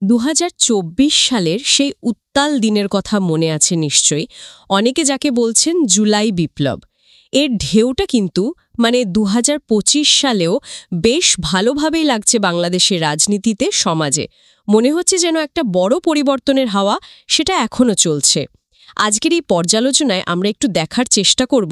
২০২৪ সালের সেই উত্তাল দিনের কথা মনে আছে নিশ্চয়ই। অনেকে যাকে বলছেন জুলাই বিপ্লব। এর ঢেউটা কিন্তু ২০২৫ সালেও বেশ ভালোভাবেই লাগছে বাংলাদেশের রাজনীতিতে, সমাজে। মনে হচ্ছে যেন একটা বড় পরিবর্তনের হাওয়া সেটা এখনও চলছে। আজকের এই পর্যালোচনায় আমরা একটু দেখার চেষ্টা করব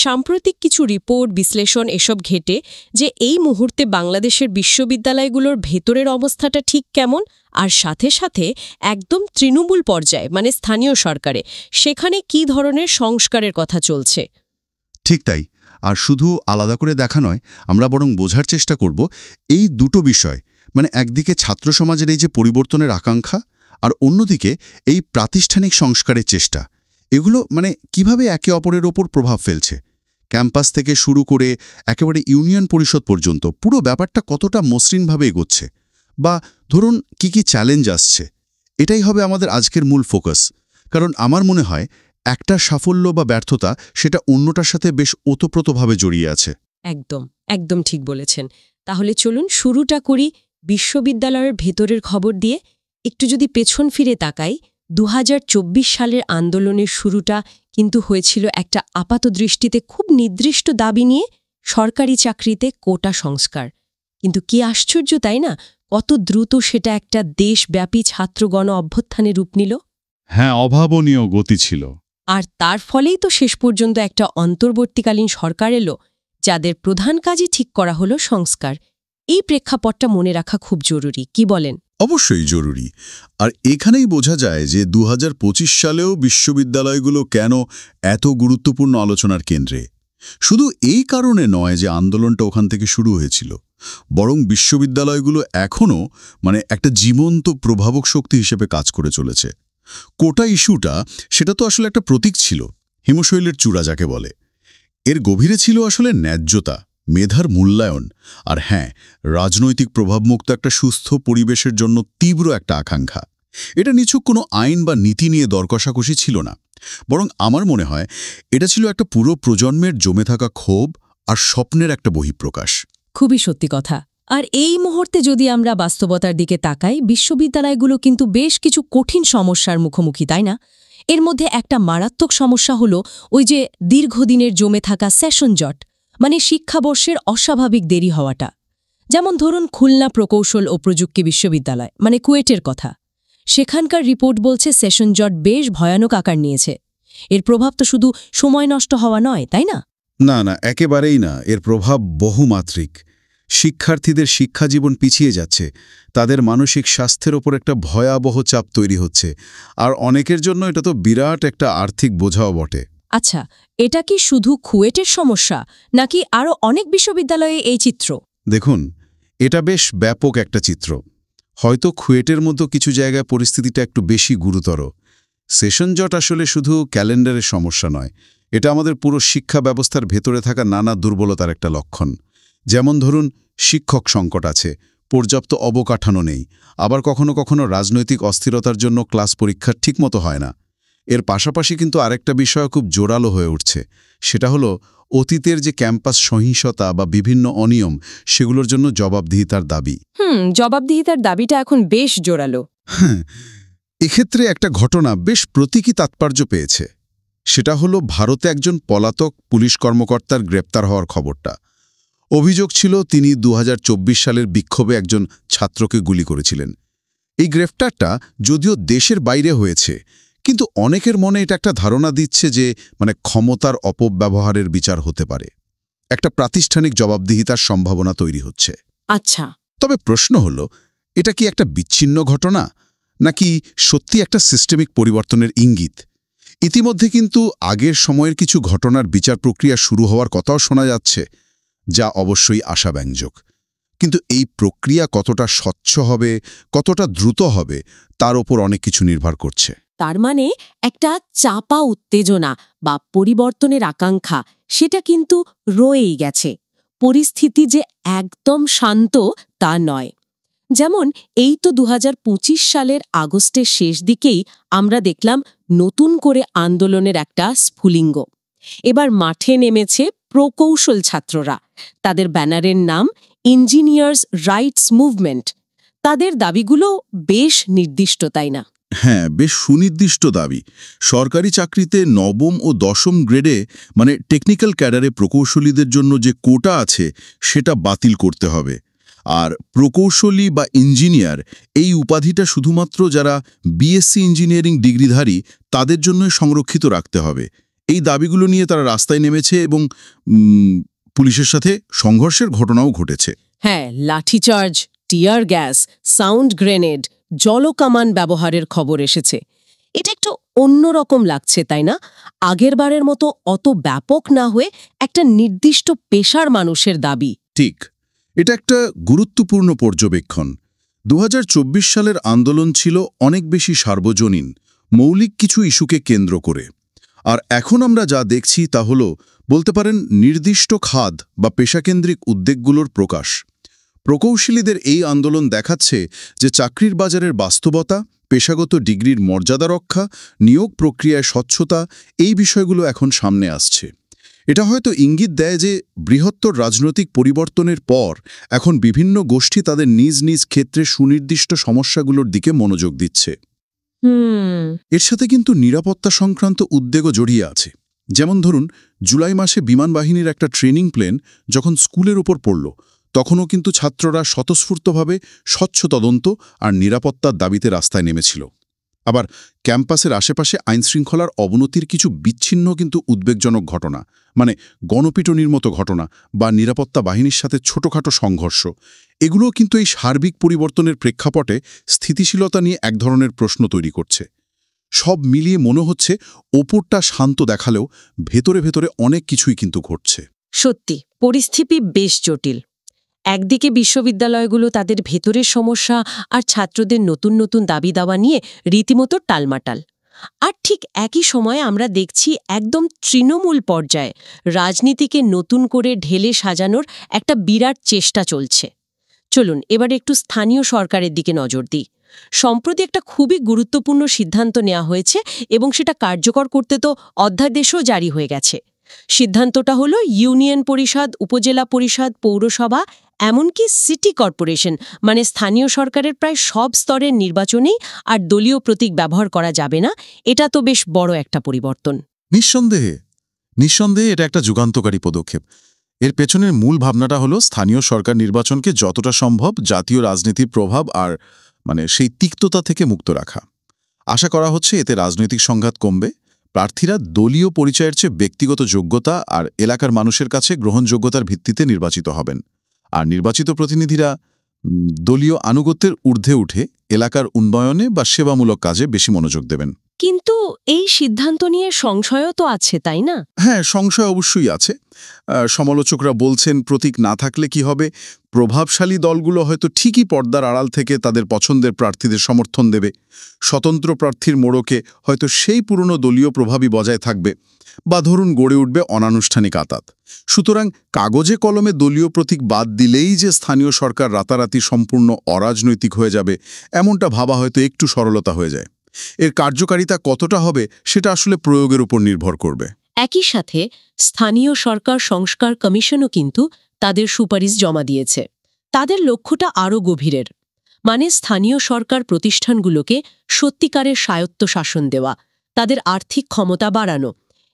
সাম্প্রতিক কিছু রিপোর্ট, বিশ্লেষণ এসব ঘেটে যে এই মুহূর্তে বাংলাদেশের বিশ্ববিদ্যালয়গুলোর ভেতরের অবস্থাটা ঠিক কেমন, আর সাথে সাথে একদম তৃণমূল পর্যায়ে স্থানীয় সরকারে সেখানে কি ধরনের সংস্কারের কথা চলছে। ঠিক তাই। আর শুধু আলাদা করে দেখা নয়, আমরা বরং বোঝার চেষ্টা করব এই দুটো বিষয়, একদিকে ছাত্র সমাজের এই যে পরিবর্তনের আকাঙ্ক্ষা, আর অন্যদিকে এই প্রাতিষ্ঠানিক সংস্কারের চেষ্টা। এগুলো কিভাবে একে অপরের ওপর প্রভাব ফেলছে। ক্যাম্পাস থেকে শুরু করে একেবারে ইউনিয়ন পরিষদ পর্যন্ত পুরো ব্যাপারটা কতটা মসৃণভাবে এগোচ্ছে, বা ধরুন কি কি চ্যালেঞ্জ আসছে। এটাই হবে আমাদের আজকের মূল ফোকাস। কারণ আমার মনে হয় একটা সাফল্য বা ব্যর্থতা সেটা অন্যটার সাথে বেশ ওতপ্রোতভাবে জড়িয়ে আছে। একদম একদম ঠিক বলেছেন। তাহলে চলুন শুরুটা করি বিশ্ববিদ্যালয়ের ভেতরের খবর দিয়ে। একটু যদি পেছন ফিরে তাকাই, ২০২৪ সালের আন্দোলনের শুরুটা কিন্তু হয়েছিল একটা আপাতদৃষ্টিতে খুব নির্দিষ্ট দাবি নিয়ে, সরকারি চাকরিতে কোটা সংস্কার। কিন্তু কি আশ্চর্য, তাই না, কত দ্রুত সেটা একটা দেশব্যাপী ছাত্র গণ অভ্যুত্থানে রূপ নিল। হ্যাঁ, অভাবনীয় গতি ছিল। আর তার ফলেই তো শেষ পর্যন্ত একটা অন্তর্বর্তীকালীন সরকার এলো, যাদের প্রধান কাজই ঠিক করা হলো সংস্কার। এই প্রেক্ষাপটটা মনে রাখা খুব জরুরি, কি বলেন? অবশ্যই জরুরি। আর এখানেই বোঝা যায় যে ২০২৫ সালেও বিশ্ববিদ্যালয়গুলো কেন এত গুরুত্বপূর্ণ আলোচনার কেন্দ্রে। শুধু এই কারণে নয় যে আন্দোলনটা ওখান থেকে শুরু হয়েছিল, বরং বিশ্ববিদ্যালয়গুলো এখনও একটা জীবন্ত প্রভাবক শক্তি হিসেবে কাজ করে চলেছে। কোটা ইস্যুটা সেটা তো আসলে একটা প্রতীক ছিল, হিমশৈলের চূড়া যাকে বলে। এর গভীরে ছিল আসলে ন্যায্যতা, মেধার মূল্যায়ন, আর হ্যাঁ, রাজনৈতিক প্রভাবমুক্ত একটা সুস্থ পরিবেশের জন্য তীব্র একটা আকাঙ্ক্ষা। এটা নিছক কোনো আইন বা নীতি নিয়ে দরকষাকষি ছিল না, বরং আমার মনে হয় এটা ছিল একটা পুরো প্রজন্মের জমে থাকা ক্ষোভ আর স্বপ্নের একটা বহিঃপ্রকাশ। খুবই সত্যি কথা। আর এই মুহূর্তে যদি আমরা বাস্তবতার দিকে তাকাই, বিশ্ববিদ্যালয়গুলো কিন্তু বেশ কিছু কঠিন সমস্যার মুখোমুখি, তাই না? এর মধ্যে একটা মারাত্মক সমস্যা হলো ওই যে দীর্ঘদিনের জমে থাকা সেশন জট, শিক্ষাবর্ষের অস্বাভাবিক দেরি হওয়াটা। যেমন ধরুন খুলনা প্রকৌশল ও প্রযুক্তি বিশ্ববিদ্যালয় কুয়েটের কথা। সেখানকার রিপোর্ট বলছে সেশন জট বেশ ভয়ানক আকার নিয়েছে। এর প্রভাব তো শুধু সময় নষ্ট হওয়া নয়, তাই না? না না, একেবারেই না। এর প্রভাব বহুমাত্রিক। শিক্ষার্থীদের শিক্ষাজীবন পিছিয়ে যাচ্ছে, তাদের মানসিক স্বাস্থ্যের ওপর একটা ভয়াবহ চাপ তৈরি হচ্ছে, আর অনেকের জন্য এটা তো বিরাট একটা আর্থিক বোঝাও বটে। আচ্ছা, এটা কি শুধু কুয়েটের সমস্যা, নাকি আরও অনেক বিশ্ববিদ্যালয়ে এই চিত্র? দেখুন, এটা বেশ ব্যাপক একটা চিত্র। হয়তো কুয়েটের মতো কিছু জায়গায় পরিস্থিতিটা একটু বেশি গুরুতর। সেশন জট আসলে শুধু ক্যালেন্ডারের সমস্যা নয়, এটা আমাদের পুরো শিক্ষা ব্যবস্থার ভেতরে থাকা নানা দুর্বলতার একটা লক্ষণ। যেমন ধরুন, শিক্ষক সংকট আছে, পর্যাপ্ত অবকাঠামো নেই, আবার কখনো কখনো রাজনৈতিক অস্থিরতার জন্য ক্লাস পরীক্ষা ঠিকমতো হয় না। এর পাশাপাশি কিন্তু আরেকটা বিষয় খুব জোরালো হয়ে উঠছে, সেটা হলো অতীতের যে ক্যাম্পাস সহিংসতা বা বিভিন্ন অনিয়ম, সেগুলোর জন্য জবাবদিহিতার দাবি। জবাবদিহিতার দাবিটা এখন বেশ জোরালো। হ্যাঁ, এক্ষেত্রে একটা ঘটনা বেশ প্রতীকী তাৎপর্য পেয়েছে। সেটা হলো ভারতে একজন পলাতক পুলিশ কর্মকর্তার গ্রেপ্তার হওয়ার খবরটা। অভিযোগ ছিল তিনি ২০২৪ সালের বিক্ষোভে একজন ছাত্রকে গুলি করেছিলেন। এই গ্রেফতারটা যদিও দেশের বাইরে হয়েছে, কিন্তু অনেকের মনে এটা একটা ধারণা দিচ্ছে যে ক্ষমতার অপব্যবহারের বিচার হতে পারে, একটা প্রাতিষ্ঠানিক জবাবদিহিতার সম্ভাবনা তৈরি হচ্ছে। আচ্ছা, তবে প্রশ্ন হলো, এটা কি একটা বিচ্ছিন্ন ঘটনা, নাকি সত্যি একটা সিস্টেমিক পরিবর্তনের ইঙ্গিত? ইতিমধ্যে কিন্তু আগের সময়ের কিছু ঘটনার বিচার প্রক্রিয়া শুরু হওয়ার কথাও শোনা যাচ্ছে, যা অবশ্যই আশাব্যঞ্জক। কিন্তু এই প্রক্রিয়া কতটা স্বচ্ছ হবে, কতটা দ্রুত হবে, তার ওপর অনেক কিছু নির্ভর করছে। তার একটা চাপা উত্তেজনা বা পরিবর্তনের আকাঙ্ক্ষা সেটা কিন্তু রয়েই গেছে। পরিস্থিতি যে একদম শান্ত তা নয়। যেমন এই তো ২০২৫ সালের আগস্টের শেষ দিকেই আমরা দেখলাম নতুন করে আন্দোলনের একটা স্ফুলিঙ্গ। এবার মাঠে নেমেছে প্রকৌশল ছাত্ররা। তাদের ব্যানারের নাম ইঞ্জিনিয়ার্স রাইটস মুভমেন্ট। তাদের দাবিগুলো বেশ নির্দিষ্ট, তাই না? হ্যাঁ, বেশ সুনির্দিষ্ট দাবি। সরকারি চাকরিতে নবম ও দশম গ্রেডে মানে টেকনিক্যাল ক্যাডারে প্রকৌশলীদের জন্য যে কোটা আছে সেটা বাতিল করতে হবে। আর প্রকৌশলী বা ইঞ্জিনিয়ার এই উপাধিটা শুধুমাত্র যারা বিএসসি ইঞ্জিনিয়ারিং ডিগ্রিধারী তাদের জন্যই সংরক্ষিত রাখতে হবে। এই দাবিগুলো নিয়ে তারা রাস্তায় নেমেছে এবং পুলিশের সাথে সংঘর্ষের ঘটনাও ঘটেছে। হ্যাঁ, লাঠিচার্জ, টিয়ার গ্যাস, সাউন্ড গ্রেনেড, জলকামান ব্যবহারের খবর এসেছে। এটা একটু অন্যরকম লাগছে, তাই না? আগেরবারের মতো অত ব্যাপক না হয়ে একটা নির্দিষ্ট পেশার মানুষের দাবি। ঠিক, এটা একটা গুরুত্বপূর্ণ পর্যবেক্ষণ। 2024 সালের আন্দোলন ছিল অনেক বেশি সার্বজনীন, মৌলিক কিছু ইস্যুকে কেন্দ্র করে। আর এখন আমরা যা দেখছি তা হল বলতে পারেন নির্দিষ্ট খাত বা পেশাকেন্দ্রিক উদ্বেগগুলোর প্রকাশ। প্রকৌশলীদের এই আন্দোলন দেখাচ্ছে যে চাকরির বাজারের বাস্তবতা, পেশাগত ডিগ্রির মর্যাদা রক্ষা, নিয়োগ প্রক্রিয়ায় স্বচ্ছতা, এই বিষয়গুলো এখন সামনে আসছে। এটা হয়তো ইঙ্গিত দেয় যে বৃহত্তর রাজনৈতিক পরিবর্তনের পর এখন বিভিন্ন গোষ্ঠী তাদের নিজ নিজ ক্ষেত্রে সুনির্দিষ্ট সমস্যাগুলোর দিকে মনোযোগ দিচ্ছে। এর সাথে কিন্তু নিরাপত্তা সংক্রান্ত উদ্বেগও জড়িয়ে আছে। যেমন ধরুন, জুলাই মাসে বিমান বাহিনীর একটা ট্রেনিং প্লেন যখন স্কুলের উপর পড়ল, তখনও কিন্তু ছাত্ররা স্বতঃস্ফূর্তভাবে স্বচ্ছ তদন্ত আর নিরাপত্তার দাবিতে রাস্তায় নেমেছিল। আবার ক্যাম্পাসের আশেপাশে আইনশৃঙ্খলার অবনতির কিছু বিচ্ছিন্ন কিন্তু উদ্বেগজনক ঘটনা, মানে গণপিটুনির মতো ঘটনা বা নিরাপত্তা বাহিনীর সাথে ছোটখাটো সংঘর্ষ, এগুলোও কিন্তু এই সার্বিক পরিবর্তনের প্রেক্ষাপটে স্থিতিশীলতা নিয়ে এক ধরনের প্রশ্ন তৈরি করছে। সব মিলিয়ে মনে হচ্ছে ওপরটা শান্ত দেখালেও ভেতরে ভেতরে অনেক কিছুই কিন্তু ঘটছে। সত্যি, পরিস্থিতি বেশ জটিল। একদিকে বিশ্ববিদ্যালয়গুলো তাদের ভেতরের সমস্যা আর ছাত্রদের নতুন নতুন দাবি দাওয়া নিয়ে রীতিমতো টালমাটাল, আর ঠিক একই সময়ে আমরা দেখছি একদম তৃণমূল পর্যায়ে রাজনীতিকে নতুন করে ঢেলে সাজানোর একটা বিরাট চেষ্টা চলছে। চলুন এবার একটু স্থানীয় সরকারের দিকে নজর দিই। সম্প্রতি একটা খুবই গুরুত্বপূর্ণ সিদ্ধান্ত নেওয়া হয়েছে এবং সেটা কার্যকর করতে তো অধ্যাদেশও জারি হয়ে গেছে। সিদ্ধান্তটা হলো ইউনিয়ন পরিষদ, উপজেলা পরিষদ, পৌরসভা, এমনকি সিটি কর্পোরেশন মানে স্থানীয় সরকারের প্রায় সব স্তরের নির্বাচনেই আর দলীয় প্রতীক ব্যবহার করা যাবে না। এটা তো বেশ বড় একটা পরিবর্তন। নিঃসন্দেহে এটা একটা যুগান্তকারী পদক্ষেপ। এর পেছনের মূল ভাবনাটা হলো স্থানীয় সরকার নির্বাচনকে যতটা সম্ভব জাতীয় রাজনীতির প্রভাব আর সেই তিক্ততা থেকে মুক্ত রাখা। আশা করা হচ্ছে এতে রাজনৈতিক সংঘাত কমবে, প্রার্থীরা দলীয় পরিচয়ের চেয়ে ব্যক্তিগত যোগ্যতা আর এলাকার মানুষের কাছে গ্রহণযোগ্যতার ভিত্তিতে নির্বাচিত হবেন, আর নির্বাচিত প্রতিনিধিরা দলীয় আনুগত্যের ঊর্ধ্বে উঠে এলাকার উন্নয়নে বা সেবামূলক কাজে বেশি মনোযোগ দেবেন। কিন্তু এই সিদ্ধান্ত নিয়ে সংশয়ও তো আছে, তাই না? হ্যাঁ, সংশয় অবশ্যই আছে। সমালোচকরা বলছেন প্রতীক না থাকলে কি হবে, প্রভাবশালী দলগুলো হয়তো ঠিকই পর্দার আড়াল থেকে তাদের পছন্দের প্রার্থীদের সমর্থন দেবে, স্বতন্ত্র প্রার্থীর মোড়কে হয়তো সেই পুরনো দলীয় প্রভাবই বজায় থাকবে, বা ধরুন গড়ে উঠবে অনানুষ্ঠানিক আঁতাত। সুতরাং কাগজে কলমে দলীয় প্রতীক বাদ দিলেই যে স্থানীয় সরকার রাতারাতি সম্পূর্ণ অরাজনৈতিক হয়ে যাবে, এমনটা ভাবা হয়তো একটু সরলতা হয়ে যায়। এর কার্যকারিতা কতটা হবে সেটা আসলে প্রয়োগের উপর নির্ভর করবে। একই সাথে স্থানীয় সরকার সংস্কার কমিশনও কিন্তু তাদের সুপারিশ জমা দিয়েছে। তাদের লক্ষ্যটা আরও গভীরের, মানে স্থানীয় সরকার প্রতিষ্ঠানগুলোকে সত্যিকারের স্বায়ত্ত শাসন দেওয়া, তাদের আর্থিক ক্ষমতা বাড়ানো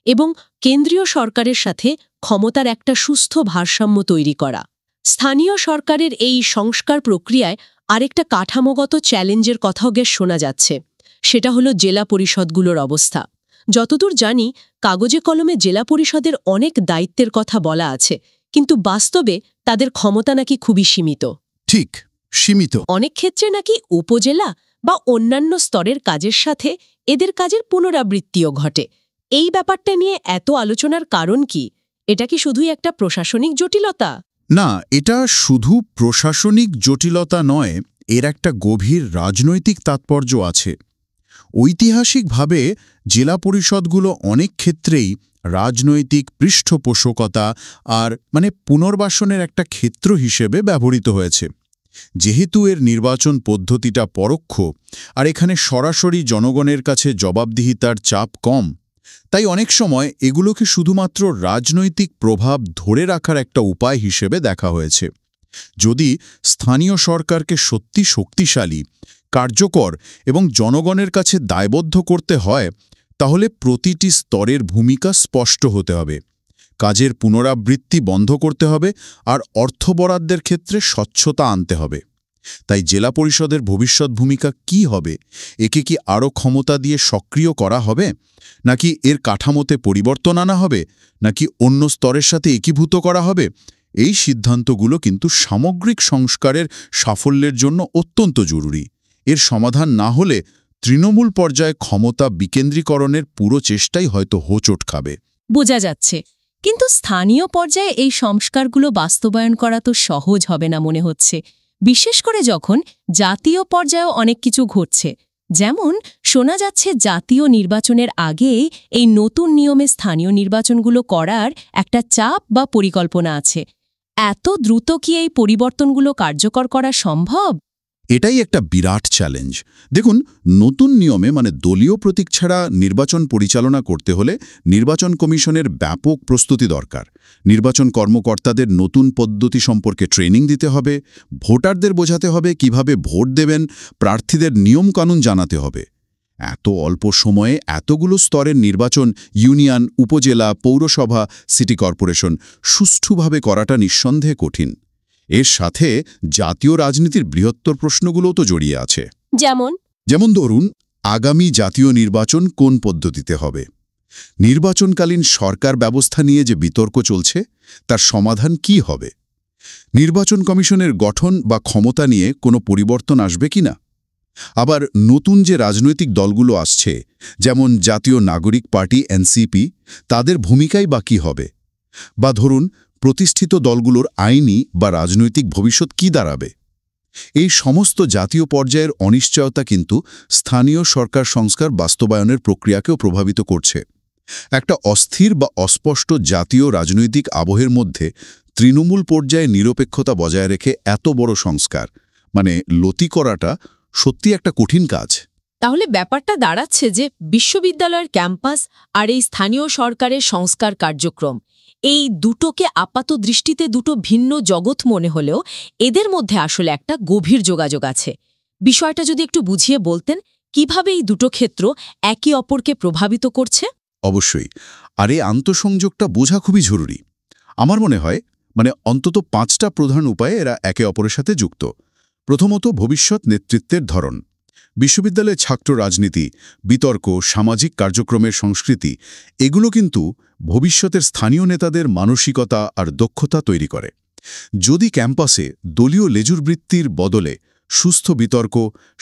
এবং কেন্দ্রীয় সরকারের সাথে ক্ষমতার একটা সুস্থ ভারসাম্য তৈরি করা। স্থানীয় সরকারের এই সংস্কার প্রক্রিয়ায় আরেকটা কাঠামোগত চ্যালেঞ্জের কথাও বেশ শোনা যাচ্ছে। সেটা হলো জেলা পরিষদগুলোর অবস্থা। যতদূর জানি, কাগজে কলমে জেলা পরিষদের অনেক দায়িত্বের কথা বলা আছে, কিন্তু বাস্তবে তাদের ক্ষমতা নাকি খুবই সীমিত। ঠিক, সীমিত। অনেক ক্ষেত্রে নাকি উপজেলা বা অন্যান্য স্তরের কাজের সাথে এদের কাজের পুনরাবৃত্তিও ঘটে। এই ব্যাপারটা নিয়ে এত আলোচনার কারণ কি? এটা কি শুধুই একটা প্রশাসনিক জটিলতা? না, এটা শুধু প্রশাসনিক জটিলতা নয়, এর একটা গভীর রাজনৈতিক তাৎপর্য আছে। ঐতিহাসিকভাবে জেলা পরিষদগুলো অনেক ক্ষেত্রেই রাজনৈতিক পৃষ্ঠপোষকতা আর পুনর্বাসনের একটা ক্ষেত্র হিসেবে ব্যবহৃত হয়েছে। যেহেতু এর নির্বাচন পদ্ধতিটা পরোক্ষ আর এখানে সরাসরি জনগণের কাছে জবাবদিহিতার চাপ কম, তাই অনেক সময় এগুলোকে শুধুমাত্র রাজনৈতিক প্রভাব ধরে রাখার একটা উপায় হিসেবে দেখা হয়েছে। যদি স্থানীয় সরকারকে সত্যি শক্তিশালী, কার্যকর এবং জনগণের কাছে দায়বদ্ধ করতে হয়, তাহলে প্রতিটি স্তরের ভূমিকা স্পষ্ট হতে হবে। কাজের পুনরাবৃত্তি বন্ধ করতে হবে আর অর্থ বরাদ্দের ক্ষেত্রে স্বচ্ছতা আনতে হবে। তাই জেলা পরিষদের ভবিষ্যৎ ভূমিকা কি হবে? একে কি আরও ক্ষমতা দিয়ে সক্রিয় করা হবে, নাকি এর কাঠামোতে পরিবর্তন আনা হবে, নাকি অন্য স্তরের সাথে একীভূত করা হবে? এই সিদ্ধান্তগুলো কিন্তু সামগ্রিক সংস্কারের সাফল্যের জন্য অত্যন্ত জরুরি। এর সমাধান না হলে তৃণমূল পর্যায়ে ক্ষমতা বিকেন্দ্রীকরণের পুরো চেষ্টাই হয়তো হোঁচট খাবে। বোঝা যাচ্ছে, কিন্তু স্থানীয় পর্যায়ে এই সংস্কারগুলো বাস্তবায়ন করা তো সহজ হবে না মনে হচ্ছে, বিশেষ করে যখন জাতীয় পর্যায়েও অনেক কিছু ঘটছে। যেমন শোনা যাচ্ছে জাতীয় নির্বাচনের আগেই এই নতুন নিয়মে স্থানীয় নির্বাচনগুলো করার একটা চাপ বা পরিকল্পনা আছে। এত দ্রুত কি এই পরিবর্তনগুলো কার্যকর করা সম্ভব? এটাই একটা বিরাট চ্যালেঞ্জ। দেখুন, নতুন নিয়মে দলীয় প্রতীক ছাড়া নির্বাচন পরিচালনা করতে হলে নির্বাচন কমিশনের ব্যাপক প্রস্তুতি দরকার। নির্বাচন কর্মকর্তাদের নতুন পদ্ধতি সম্পর্কে ট্রেনিং দিতে হবে, ভোটারদের বোঝাতে হবে কিভাবে ভোট দেবেন, প্রার্থীদের নিয়মকানুন জানাতে হবে। এত অল্প সময়ে এতগুলো স্তরের নির্বাচন, ইউনিয়ন, উপজেলা, পৌরসভা, সিটি কর্পোরেশন, সুষ্ঠুভাবে করাটা নিঃসন্দেহে কঠিন। এর সাথে জাতীয় রাজনীতির বৃহত্তর প্রশ্নগুলোও তো জড়িয়ে আছে। যেমন ধরুন, আগামী জাতীয় নির্বাচন কোন পদ্ধতিতে হবে? নির্বাচনকালীন সরকার ব্যবস্থা নিয়ে যে বিতর্ক চলছে, তার সমাধান কি হবে? নির্বাচন কমিশনের গঠন বা ক্ষমতা নিয়ে কোনো পরিবর্তন আসবে কিনা? আবার নতুন যে রাজনৈতিক দলগুলো আসছে, যেমন জাতীয় নাগরিক পার্টি এনসিপি, তাদের ভূমিকাই বা কী হবে? বা ধরুন, প্রতিষ্ঠিত দলগুলোর আইনি বা রাজনৈতিক ভবিষ্যৎ কি দাঁড়াবে? এই সমস্ত জাতীয় পর্যায়ের অনিশ্চয়তা কিন্তু স্থানীয় সরকার সংস্কার বাস্তবায়নের প্রক্রিয়াকেও প্রভাবিত করছে। একটা অস্থির বা অস্পষ্ট জাতীয় রাজনৈতিক আবহের মধ্যে তৃণমূল পর্যায়ে নিরপেক্ষতা বজায় রেখে এত বড় সংস্কার লতি করাটা সত্যি একটা কঠিন কাজ। তাহলে ব্যাপারটা দাঁড়াচ্ছে যে বিশ্ববিদ্যালয়ের ক্যাম্পাস আর এই স্থানীয় সরকারের সংস্কার কার্যক্রম, এই দুটোকে আপাত দৃষ্টিতে দুটো ভিন্ন জগৎ মনে হলেও এদের মধ্যে আসলে একটা গভীর যোগাযোগ আছে। বিষয়টা যদি একটু বুঝিয়ে বলতেন, কিভাবে এই দুটো ক্ষেত্র একে অপরকে প্রভাবিত করছে? অবশ্যই, আর এই আন্তঃসংযোগটা বোঝা খুবই জরুরি। আমার মনে হয় অন্তত 5টা প্রধান উপায়ে এরা একে অপরের সাথে যুক্ত। প্রথমত, ভবিষ্যৎ নেতৃত্বের ধরন। বিশ্ববিদ্যালয়ে ছাত্র রাজনীতি, বিতর্ক, সামাজিক কার্যক্রমের সংস্কৃতি, এগুলো কিন্তু ভবিষ্যতের স্থানীয় নেতাদের মানসিকতা আর দক্ষতা তৈরি করে। যদি ক্যাম্পাসে দলীয় লেজুরবৃত্তির বদলে সুস্থ বিতর্ক,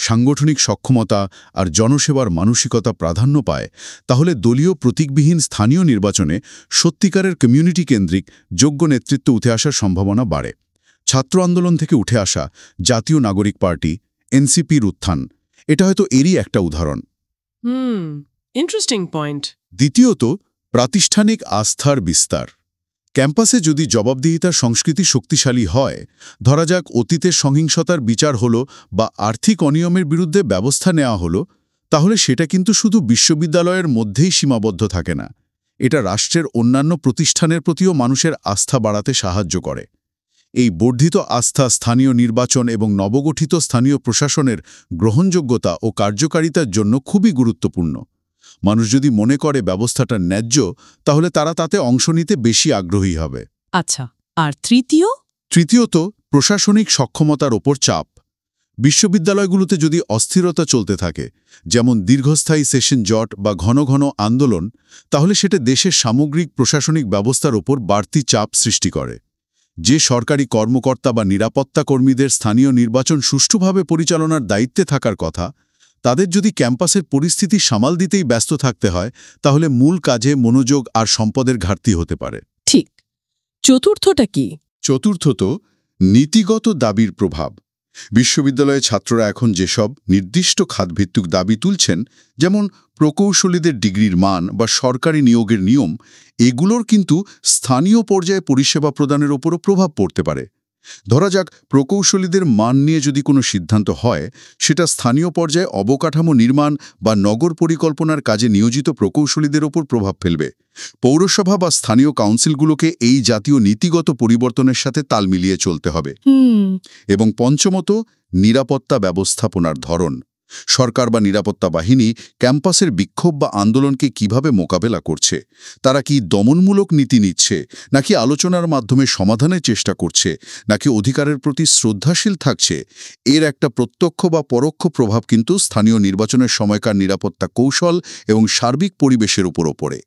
সাংগঠনিক সক্ষমতা আর জনসেবার মানসিকতা প্রাধান্য পায়, তাহলে দলীয় প্রতীকবিহীন স্থানীয় নির্বাচনে সত্যিকারের কমিউনিটি কেন্দ্রিক যোগ্য নেতৃত্ব উঠে আসার সম্ভাবনা বাড়ে। ছাত্র আন্দোলন থেকে উঠে আসা জাতীয় নাগরিক পার্টি, এনসিপির উত্থান, এটা হয়তো এরই একটা উদাহরণ। Interesting point. দ্বিতীয়ত, প্রাতিষ্ঠানিক আস্থার বিস্তার। ক্যাম্পাসে যদি জবাবদিহিতার সংস্কৃতি শক্তিশালী হয়, ধরা যাক অতীতের সহিংসতার বিচার হলো বা আর্থিক অনিয়মের বিরুদ্ধে ব্যবস্থা নেওয়া হলো, তাহলে সেটা কিন্তু শুধু বিশ্ববিদ্যালয়ের মধ্যেই সীমাবদ্ধ থাকে না। এটা রাষ্ট্রের অন্যান্য প্রতিষ্ঠানের প্রতিও মানুষের আস্থা বাড়াতে সাহায্য করে। এই বর্ধিত আস্থা স্থানীয় নির্বাচন এবং নবগঠিত স্থানীয় প্রশাসনের গ্রহণযোগ্যতা ও কার্যকারিতার জন্য খুবই গুরুত্বপূর্ণ। মানুষ যদি মনে করে ব্যবস্থাটা ন্যায্য, তাহলে তারা তাতে অংশ নিতে বেশি আগ্রহী হবে। আচ্ছা, আর তৃতীয়ত, প্রশাসনিক সক্ষমতার ওপর চাপ। বিশ্ববিদ্যালয়গুলোতে যদি অস্থিরতা চলতে থাকে, যেমন দীর্ঘস্থায়ী সেশন জট বা ঘন ঘন আন্দোলন, তাহলে সেটা দেশের সামগ্রিক প্রশাসনিক ব্যবস্থার ওপর বাড়তি চাপ সৃষ্টি করে। যে সরকারি কর্মকর্তা বা নিরাপত্তা কর্মীদের স্থানীয় নির্বাচন সুষ্ঠুভাবে পরিচালনার দায়িত্বে থাকার কথা, তাদের যদি ক্যাম্পাসের পরিস্থিতি সামাল দিতেই ব্যস্ত থাকতে হয়, তাহলে মূল কাজে মনোযোগ আর সম্পদের ঘাটতি হতে পারে। ঠিক। চতুর্থটা কি? চতুর্থত, নীতিগত দাবির প্রভাব। বিশ্ববিদ্যালয়ে ছাত্ররা এখন যেসব নির্দিষ্ট খাতভিত্তিক দাবি তুলছেন, যেমন প্রকৌশলীদের ডিগ্রির মান বা সরকারি নিয়োগের নিয়ম, এগুলোর কিন্তু স্থানীয় পর্যায়ে পরিষেবা প্রদানের ওপরও প্রভাব পড়তে পারে। ধরা যাক প্রকৌশলীদের মান নিয়ে যদি কোনো সিদ্ধান্ত হয়, সেটা স্থানীয় পর্যায়ে অবকাঠামো নির্মাণ বা নগর পরিকল্পনার কাজে নিয়োজিত প্রকৌশলীদের ওপর প্রভাব ফেলবে। পৌরসভা বা স্থানীয় কাউন্সিলগুলোকে এই জাতীয় নীতিগত পরিবর্তনের সাথে তাল মিলিয়ে চলতে হবে। এবং পঞ্চমত, নিরাপত্তা ব্যবস্থাপনার ধরন। সরকার বা নিরাপত্তা বাহিনী ক্যাম্পাসের বিক্ষোভ বা আন্দোলনকে কিভাবে মোকাবেলা করছে? তারা কি দমনমূলক নীতি নিচ্ছে, নাকি আলোচনার মাধ্যমে সমাধানের চেষ্টা করছে, নাকি অধিকারের প্রতি শ্রদ্ধাশীল থাকছে? এর একটা প্রত্যক্ষ বা পরোক্ষ প্রভাব কিন্তু স্থানীয় নির্বাচনের সময়কার নিরাপত্তা কৌশল এবং সার্বিক পরিবেশের উপরও পড়ে।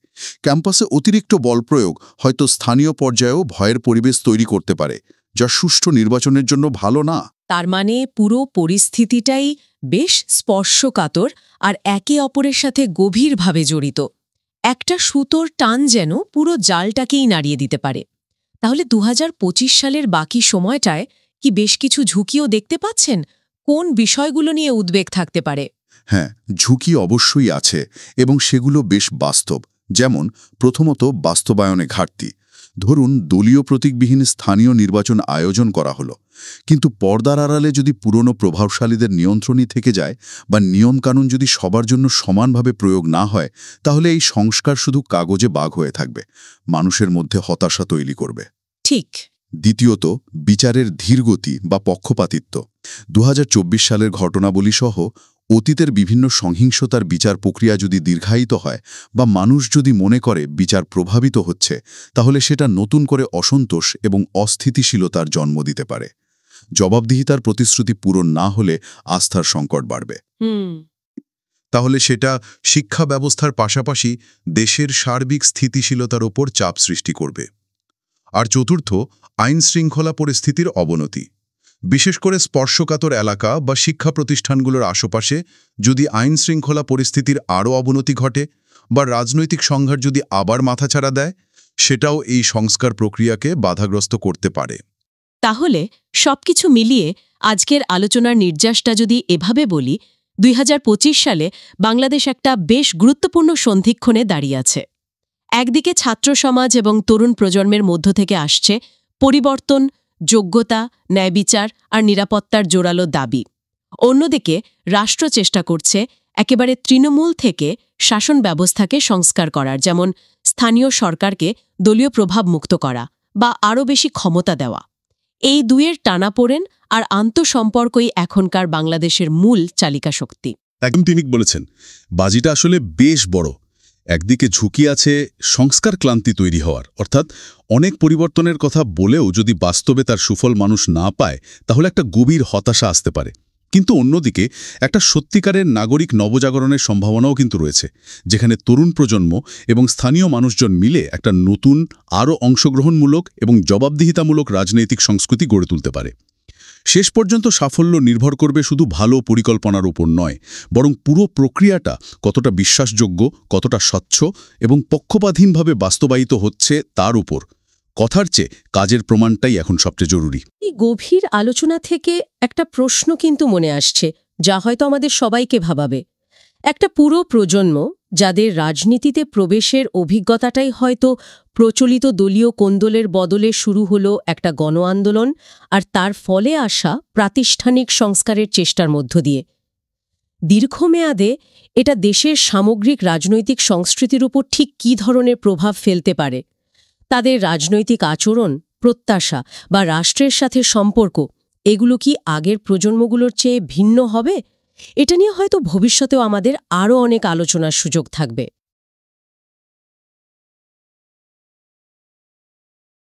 ক্যাম্পাসে অতিরিক্ত বল প্রয়োগ হয়তো স্থানীয় পর্যায়েও ভয়ের পরিবেশ তৈরি করতে পারে, যা সুষ্ঠু নির্বাচনের জন্য ভালো না। তার মানে পুরো পরিস্থিতিটাই বেশ স্পর্শকাতর আর একে অপরের সাথে গভীরভাবে জড়িত। একটা সুতোর টান যেন পুরো জালটাকেই নাড়িয়ে দিতে পারে। তাহলে ২০২৫ সালের বাকি সময়টায় কি বেশ কিছু ঝুঁকিও দেখতে পাচ্ছেন? কোন বিষয়গুলো নিয়ে উদ্বেগ থাকতে পারে? হ্যাঁ, ঝুঁকি অবশ্যই আছে এবং সেগুলো বেশ বাস্তব। যেমন প্রথমত, বাস্তবায়নে ঘাটতি। ধরুন, দলীয় প্রতীকবিহীন স্থানীয় নির্বাচন আয়োজন করা হলো, কিন্তু পর্দার আড়ালে যদি পুরনো প্রভাবশালীদের নিয়ন্ত্রণই থেকে যায় বা নিয়মকানুন যদি সবার জন্য সমানভাবে প্রয়োগ না হয়, তাহলে এই সংস্কার শুধু কাগজে বাঘ হয়ে থাকবে, মানুষের মধ্যে হতাশা তৈরি করবে। ঠিক। দ্বিতীয়ত, বিচারের ধীরগতি বা পক্ষপাতিত্ব। ২০২৪ সালের ঘটনাবলী সহ অতীতের বিভিন্ন সহিংসতার বিচার প্রক্রিয়া যদি দীর্ঘায়িত হয় বা মানুষ যদি মনে করে বিচার প্রভাবিত হচ্ছে, তাহলে সেটা নতুন করে অসন্তোষ এবং অস্থিতিশীলতার জন্ম দিতে পারে। জবাবদিহিতার প্রতিশ্রুতি পূরণ না হলে আস্থার সংকট বাড়বে। তাহলে সেটা শিক্ষা ব্যবস্থার পাশাপাশি দেশের সার্বিক স্থিতিশীলতার ওপর চাপ সৃষ্টি করবে। আর চতুর্থ, আইন শৃঙ্খলা পরিস্থিতির অবনতি। বিশেষ করে স্পর্শকাতর এলাকা বা শিক্ষা প্রতিষ্ঠানগুলোর আশেপাশে যদি আইন শৃঙ্খলা পরিস্থিতির আরও অবনতি ঘটে বা রাজনৈতিক সংঘাত যদি আবার মাথাচাড়া দেয়, সেটাও এই সংস্কার প্রক্রিয়াকে বাধাগ্রস্ত করতে পারে। তাহলে সবকিছু মিলিয়ে আজকের আলোচনার নির্যাসটা যদি এভাবে বলি, ২০২৫ সালে বাংলাদেশ একটা বেশ গুরুত্বপূর্ণ সন্ধিক্ষণে দাঁড়িয়ে আছে। একদিকে ছাত্র সমাজ এবং তরুণ প্রজন্মের মধ্য থেকে আসছে পরিবর্তন, যোগ্যতা, ন্যায়বিচার আর নিরাপত্তার জোরালো দাবি। অন্যদিকে রাষ্ট্র চেষ্টা করছে একেবারে তৃণমূল থেকে শাসন ব্যবস্থাকে সংস্কার করার, যেমন স্থানীয় সরকারকে দলীয় প্রভাব মুক্ত করা বা আরও বেশি ক্ষমতা দেওয়া। এই দুয়ের টানাপোড়েন আর আন্তঃসম্পর্কই এখনকার বাংলাদেশের মূল চালিকা শক্তি। একদম ঠিক বলেছেন। বাজিটা আসলে বেশ বড়। একদিকে ঝুঁকি আছে সংস্কার ক্লান্তি তৈরি হওয়ার, অর্থাৎ অনেক পরিবর্তনের কথা বলেও যদি বাস্তবে তার সুফল মানুষ না পায়, তাহলে একটা গভীর হতাশা আসতে পারে। কিন্তু অন্যদিকে একটা সত্যিকারের নাগরিক নবজাগরণের সম্ভাবনাও কিন্তু রয়েছে, যেখানে তরুণ প্রজন্ম এবং স্থানীয় মানুষজন মিলে একটা নতুন, আরও অংশগ্রহণমূলক এবং জবাবদিহিতামূলক রাজনৈতিক সংস্কৃতি গড়ে তুলতে পারে। শেষ পর্যন্ত সাফল্য নির্ভর করবে শুধু ভালো পরিকল্পনার উপর নয়, বরং পুরো প্রক্রিয়াটা কতটা বিশ্বাসযোগ্য, কতটা স্বচ্ছ এবং পক্ষপাতহীনভাবে বাস্তবায়িত হচ্ছে তার উপর। কথার চেয়ে কাজের প্রমাণটাই এখন সবচেয়ে জরুরি। এই গভীর আলোচনা থেকে একটা প্রশ্ন কিন্তু মনে আসছে, যা হয়তো আমাদের সবাইকে ভাবাবে। একটা পুরো প্রজন্ম যাদের রাজনীতিতে প্রবেশের অভিজ্ঞতাটাই হয়তো প্রচলিত দলীয় কোন্দলের বদলে শুরু হলো একটা গণ আন্দোলন আর তার ফলে আসা প্রাতিষ্ঠানিক সংস্কারের চেষ্টার মধ্য দিয়ে। দীর্ঘমেয়াদে এটা দেশের সামগ্রিক রাজনৈতিক সংস্কৃতির উপর ঠিক কী ধরনের প্রভাব ফেলতে পারে? তাদের রাজনৈতিক আচরণ, প্রত্যাশা বা রাষ্ট্রের সাথে সম্পর্ক, এগুলো কি আগের প্রজন্মগুলোর চেয়ে ভিন্ন হবে? এটা নিয়ে হয়তো ভবিষ্যতেও আমাদের আরও অনেক আলোচনার সুযোগ থাকবে।